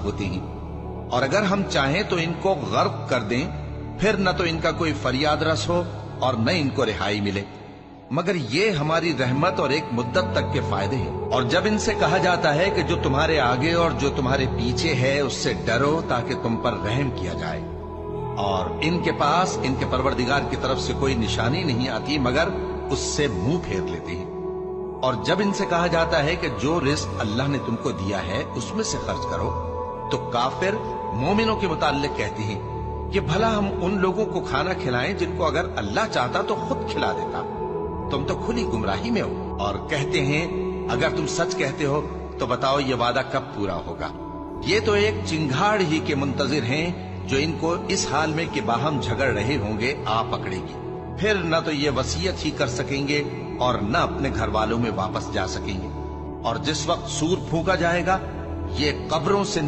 होती हैं, और अगर हम चाहें तो इनको गर्क कर दें, फिर न तो इनका कोई फरियाद रस हो और न इनको रिहाई मिले, मगर ये हमारी रहमत और एक मुद्दत तक के फायदे हैं। और जब इनसे कहा जाता है कि जो तुम्हारे आगे और जो तुम्हारे पीछे है उससे डरो ताकि तुम पर रहम किया जाए, और इनके पास इनके परवरदिगार की तरफ से कोई निशानी नहीं आती मगर उससे मुंह फेर लेते हैं। और जब इनसे कहा जाता है कि जो रिस्क अल्लाह ने तुमको दिया है उसमें से खर्च करो, तो काफिर मोमिनों के मुताल्लिक कहते हैं कि भला हम उन लोगों को खाना खिलाएं जिनको अगर अल्लाह चाहता तो खुद खिला देता, तुम तो खुली गुमराही में हो। और कहते हैं अगर तुम सच कहते हो तो बताओ ये वादा कब पूरा होगा। ये तो एक चिंगाड़ ही के मुंतजिर हैं जो इनको इस हाल में कि बाहम झगड़ रहे होंगे आ पकड़ेगी, फिर न तो ये वसीयत ही कर सकेंगे और न अपने घर वालों में वापस जा सकेंगे। और जिस वक्त सूर फूंका जाएगा ये कब्रों से